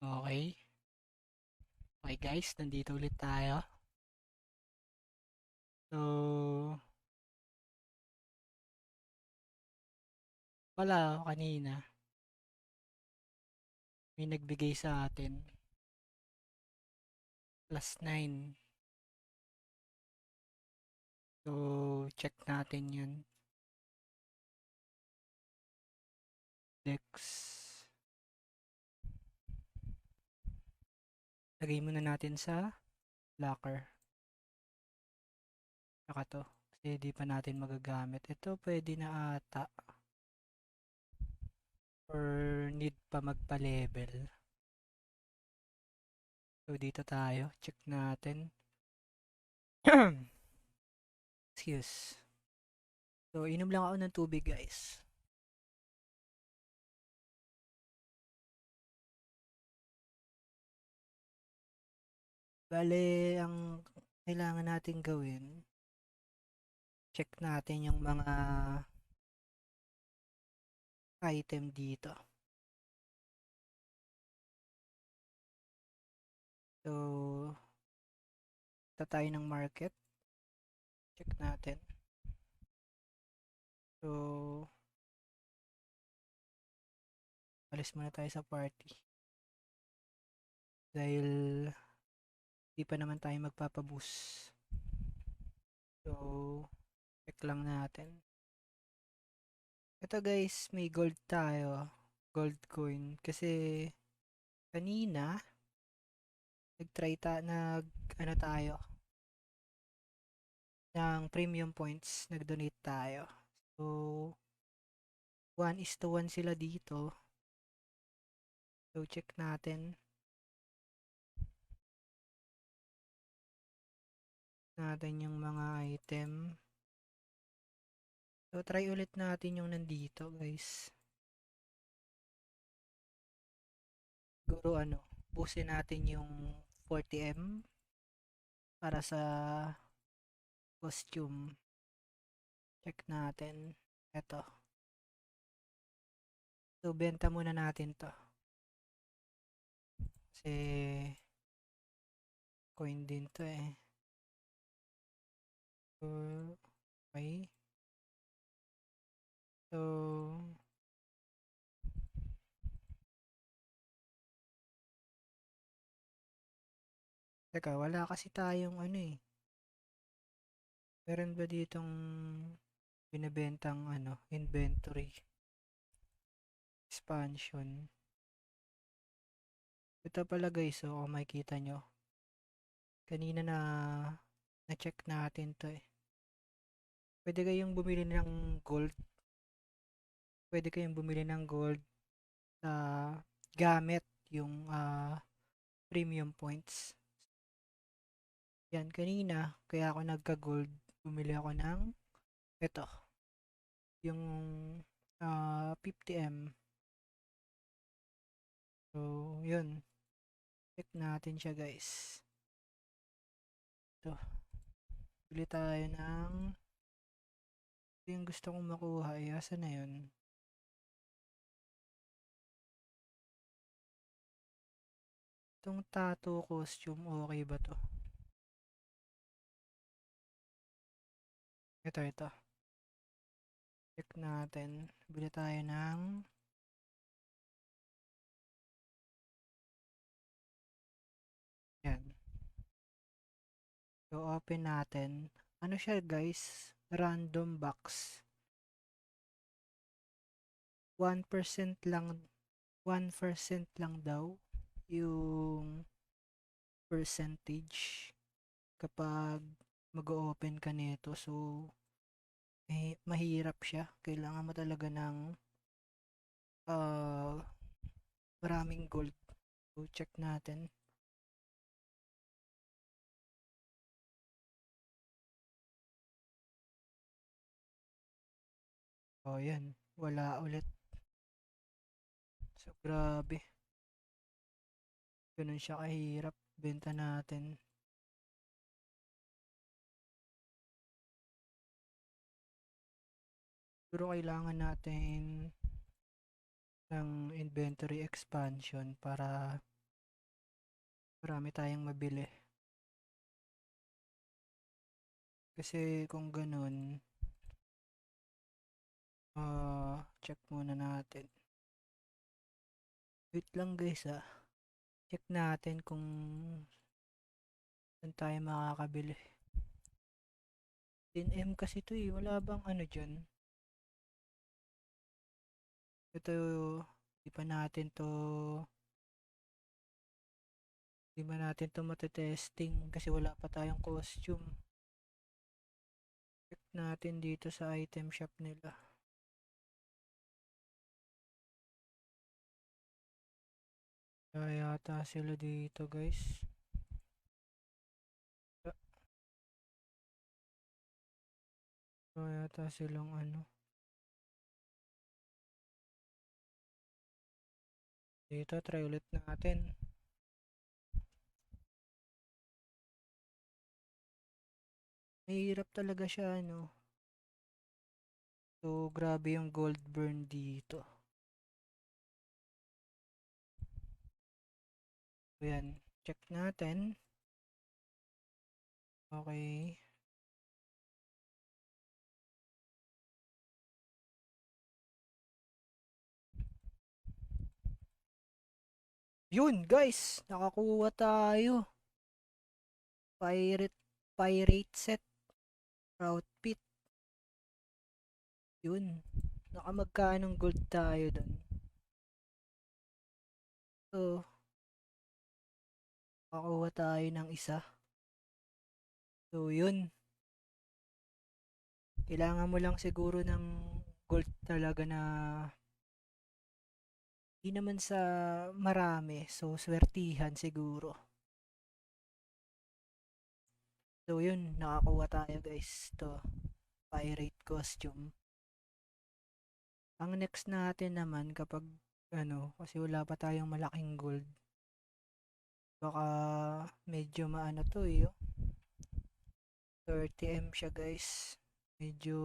Okay. Okay guys, nandito ulit tayo. So, wala kanina. May nagbigay sa atin. +9. So, check natin yun. Dex. Lagay muna natin sa locker. Saka to. Kasi di pa natin magagamit. Ito pwede na ata. Or need pa magpa-level. So, dito tayo. Check natin. Excuse. So, inom lang ako ng tubig guys. Bale, ang kailangan natin gawin, check natin yung mga item dito. So, tayo ng market. Check natin. So, alis muna tayo sa party. Dahil, di pa naman tayo magpapaboost. So, check lang natin. Ito guys, may gold tayo. Gold coin. Kasi, kanina, ano tayo, ng premium points, nag-donate tayo. So, 1:1 sila dito. So, check natin. Yung mga item. So, try ulit natin yung nandito, guys. Siguro, busin natin yung 40M para sa costume. Check natin. Ito. So, benta muna natin to. Kasi, coin din to eh. So, okay. So, teka, wala kasi tayong meron ba ditong binibentang inventory expansion? Ito pala guys, so kung makikita nyo, kanina na-check natin to eh. Pwede kayong bumili ng gold. Pwede kayong bumili ng gold sa gamit yung premium points. Yan, kanina, kaya ako nagka-gold, bumili ako ng ito, yung 50M. So, yun. Check natin siya guys. Ito, bili tayo ng yung gusto kong makuha. Asa na yun? Itong tattoo costume, okay ba to? Ito. Check natin. Bili tayo ng yan. So, open natin. Ano siya guys? Random box. 1% lang 1% lang daw yung percentage kapag mag-open ka nito. So, mahirap siya. Kailangan mo talaga ng uh, maraming gold. So, check natin. Oh, yan. Wala ulit. So, grabe. Ganun siya kahirap. Benta natin. Pero kailangan natin ng inventory expansion para Marami tayong mabili. Kasi kung ganun, check muna natin. Wait lang guys ah. Check natin kung saan tayo makakabili. 10M kasi to eh. Wala bang ano dyan? Ito, di pa natin to, di ba natin to matetesting kasi wala pa tayong costume. Check natin dito sa item shop nila. Kaya yata sila dito guys. Kaya yata silang ano. Dito, try ulit natin. Mahirap talaga siya, ano. So, grabe yung gold burn dito. So, yan. Check natin. Okay. Yun, guys. Nakakuha tayo. Pirate set. Outfit. Yun. Nakamagkanong gold tayo dun. So, nakakuha tayo ng isa. So, yun. Kailangan mo lang siguro ng gold talaga na di naman sa marami. So, swertihan siguro. So, yun. Nakakuha tayo guys. To pirate costume. Ang next natin naman kapag ano, kasi wala pa tayong malaking gold. Baka medyo maano to eh. 30M siya guys. Medyo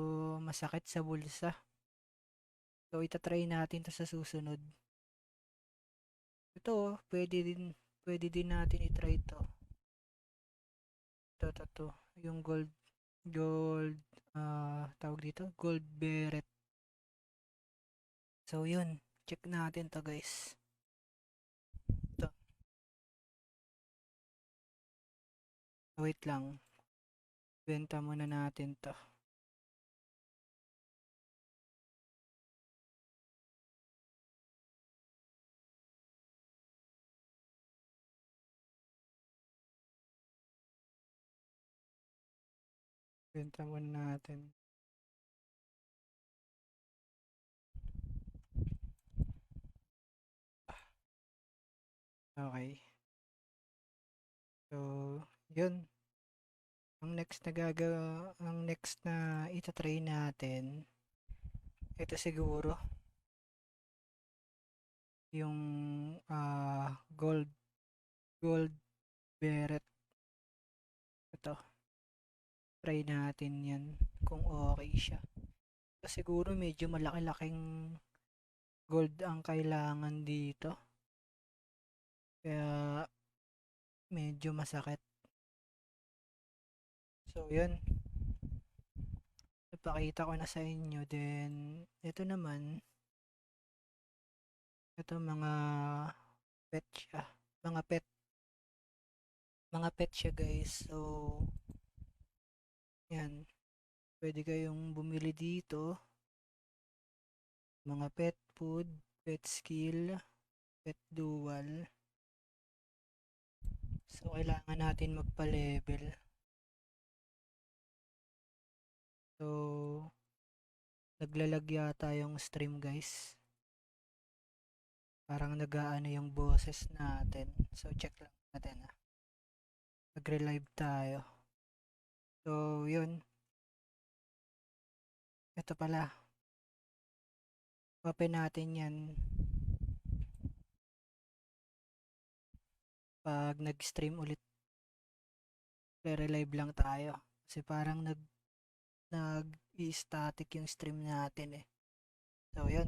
masakit sa bulsa. So itatry natin to sa susunod. Ito, pwede din natin i-try to. Ito. Yung gold, tawag dito, gold beret. So yun, check natin to guys. Ito. Wait lang. Benta muna natin to. Benta muna natin. Okay. So, yun. Ang next na itatry natin, ito siguro, yung gold beret. Ito, try natin yan kung okay siya. So, siguro medyo malaki-laking gold ang kailangan dito. Kaya, medyo masakit. So, yun. Ipakita ko na sa inyo. Then, ito naman, ito mga pet siya. Mga pet siya guys. So, yan. Pwede kayong bumili dito. Mga pet food, pet skill, pet dual. So, kailangan natin magpa-level. So, naglalag yata yung stream guys. Parang nag-aano yung boses natin. So, check lang natin ah. Nagre-live tayo. So, yun. Ito pala. Open natin yan. Pag nag-stream ulit. Re-live lang tayo. Kasi parang nag-i-static yung stream natin eh. So, yun.